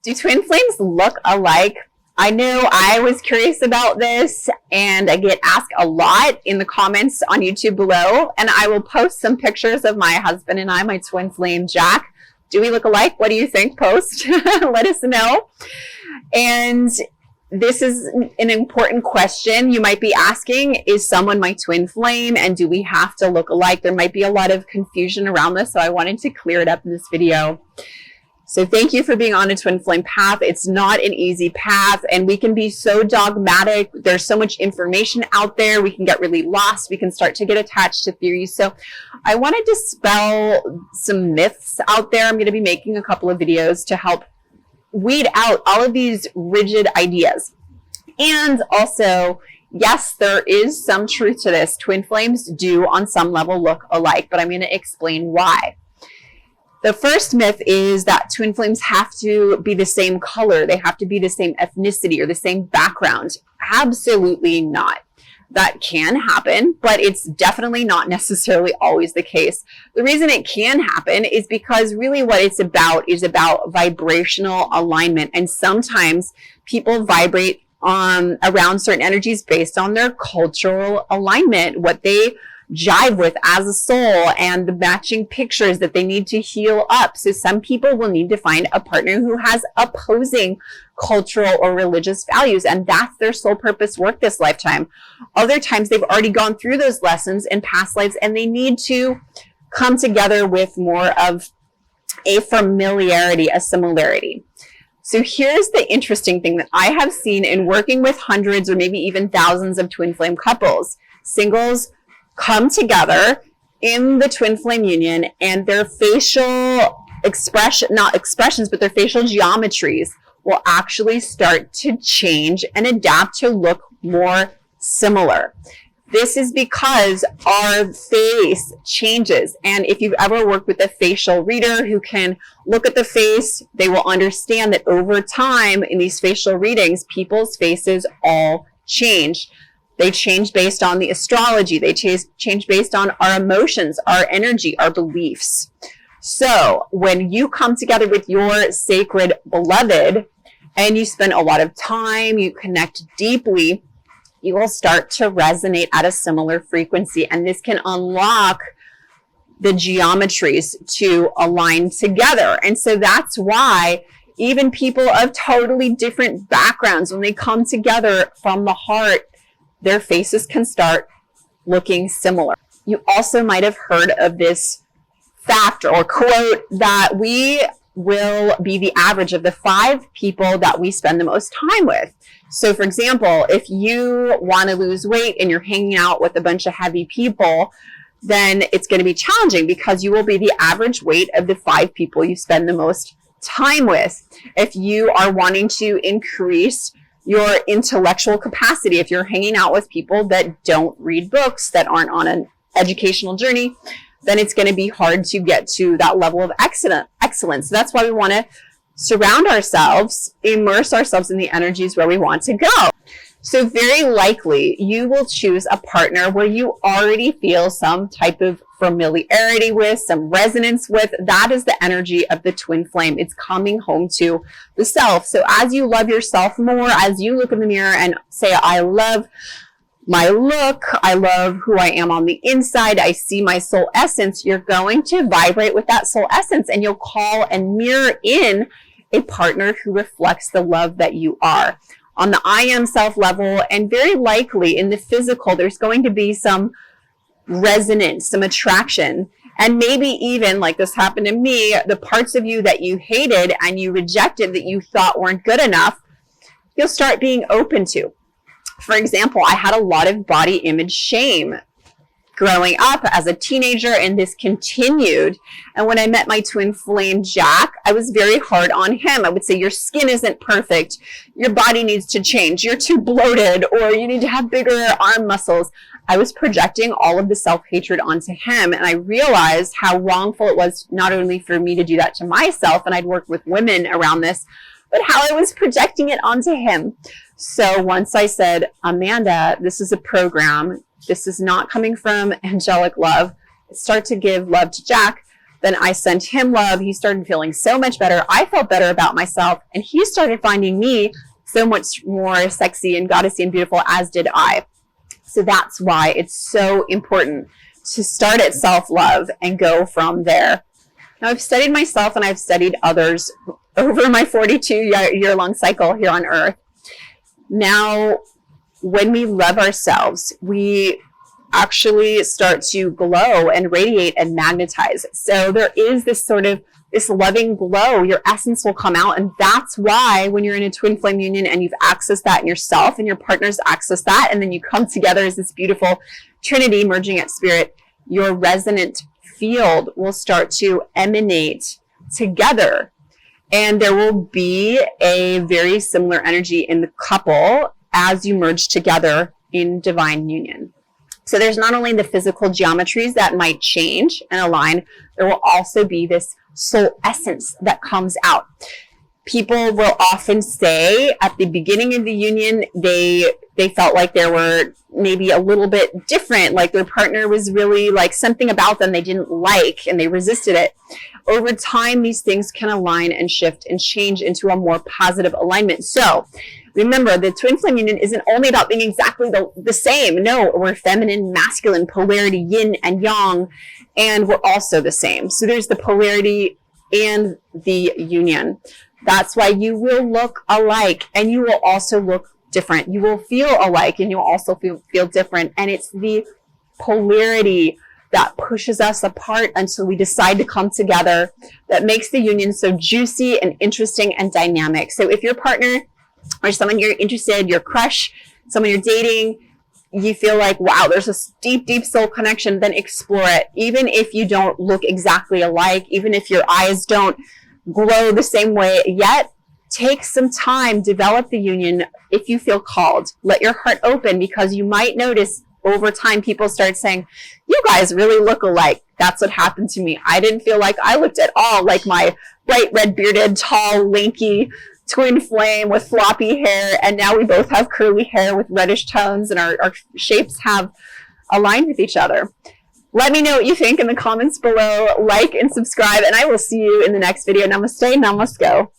Do twin flames look alike? I know I was curious about this, and I get asked a lot in the comments on YouTube below, and I will post some pictures of my husband and I, my twin flame Jack. Do we look alike? What do you think? Post. Let us know. And this is an important question you might be asking. Is someone my twin flame, and do we have to look alike? There might be a lot of confusion around this, so I wanted to clear it up in this video. So thank you for being on a twin flame path. It's not an easy path, and we can be so dogmatic. There's so much information out there. We can get really lost. We can start to get attached to theories. So I want to dispel some myths out there. I'm going to be making a couple of videos to help weed out all of these rigid ideas. And also, yes, there is some truth to this. Twin flames do on some level look alike, but I'm going to explain why. The first myth is that twin flames have to be the same color. They have to be the same ethnicity or the same background. Absolutely not. That can happen, but it's definitely not necessarily always the case. The reason it can happen is because really what it's about is about vibrational alignment. And sometimes people vibrate around certain energies based on their cultural alignment, what they jive with as a soul, and the matching pictures that they need to heal up. So some people will need to find a partner who has opposing cultural or religious values, and that's their soul purpose work this lifetime. Other times they've already gone through those lessons in past lives, and they need to come together with more of a familiarity, a similarity. So here's the interesting thing that I have seen in working with hundreds or maybe even thousands of twin flame couples. Singles come together in the twin flame union, and their facial not expressions, but their facial geometries will actually start to change and adapt to look more similar. This is because our face changes. And if you've ever worked with a facial reader who can look at the face, they will understand that over time in these facial readings, people's faces all change. They change based on the astrology. They change based on our emotions, our energy, our beliefs. So when you come together with your sacred beloved and you spend a lot of time, you connect deeply, you will start to resonate at a similar frequency. And this can unlock the geometries to align together. And so that's why even people of totally different backgrounds, when they come together from the heart, their faces can start looking similar. You also might have heard of this fact or quote that we will be the average of the 5 people that we spend the most time with. So for example, if you want to lose weight and you're hanging out with a bunch of heavy people, then it's going to be challenging because you will be the average weight of the 5 people you spend the most time with. If you are wanting to increase your intellectual capacity, if you're hanging out with people that don't read books, that aren't on an educational journey, then it's going to be hard to get to that level of excellence. So that's why we want to surround ourselves, immerse ourselves in the energies where we want to go. So very likely you will choose a partner where you already feel some type of familiarity with, some resonance with. That is the energy of the twin flame. It's coming home to the self. So as you love yourself more, as you look in the mirror and say, I love my look, I love who I am on the inside, I see my soul essence, you're going to vibrate with that soul essence, and you'll call and mirror in a partner who reflects the love that you are. On the I am self level, and very likely in the physical, there's going to be some resonance, some attraction, and maybe even, like this happened to me, the parts of you that you hated and you rejected that you thought weren't good enough, you'll start being open to. For example, I had a lot of body image shame growing up as a teenager, and this continued. And when I met my twin flame Jack, I was very hard on him. I would say, your skin isn't perfect, your body needs to change, you're too bloated, or you need to have bigger arm muscles. I was projecting all of the self-hatred onto him, and I realized how wrongful it was, not only for me to do that to myself, and I'd worked with women around this, but how I was projecting it onto him. So once I said, Amanda, this is a program, this is not coming from angelic love, start to give love to Jack, Then I sent him love. He started feeling so much better. I felt better about myself, and he started finding me so much more sexy and goddessy and beautiful, as did I. So that's why it's so important to start at self-love and go from there. Now, I've studied myself and I've studied others over my 42-year-long cycle here on Earth. Now, when we love ourselves, we actually start to glow and radiate and magnetize. So there is this sort of this loving glow. Your essence will come out. And that's why when you're in a twin flame union and you've accessed that in yourself and your partners access that, and then you come together as this beautiful trinity merging at spirit, your resonant field will start to emanate together. And there will be a very similar energy in the couple as you merge together in divine union. So there's not only the physical geometries that might change and align, there will also be this soul essence that comes out. People will often say at the beginning of the union, they felt like they were maybe a little bit different, like their partner was really like something about them they didn't like and they resisted it. Over time, these things can align and shift and change into a more positive alignment. So remember, the twin flame union isn't only about being exactly the same. No, we're feminine, masculine, polarity, yin and yang, and we're also the same. So there's the polarity and the union. That's why you will look alike and you will also look different. You will feel alike and you'll also feel different. And it's the polarity that pushes us apart until we decide to come together that makes the union so juicy and interesting and dynamic. So if your partner or someone you're interested, your crush, someone you're dating, you feel like, wow, there's this deep, deep soul connection, then explore it. Even if you don't look exactly alike, even if your eyes don't glow the same way yet, take some time, develop the union if you feel called. Let your heart open, because you might notice over time people start saying, you guys really look alike. That's what happened to me. I didn't feel like I looked at all like my bright red bearded, tall, lanky twin flame with floppy hair, and now we both have curly hair with reddish tones and our shapes have aligned with each other. Let me know what you think in the comments below. Like and subscribe, and I will see you in the next video. Namaste, namasko.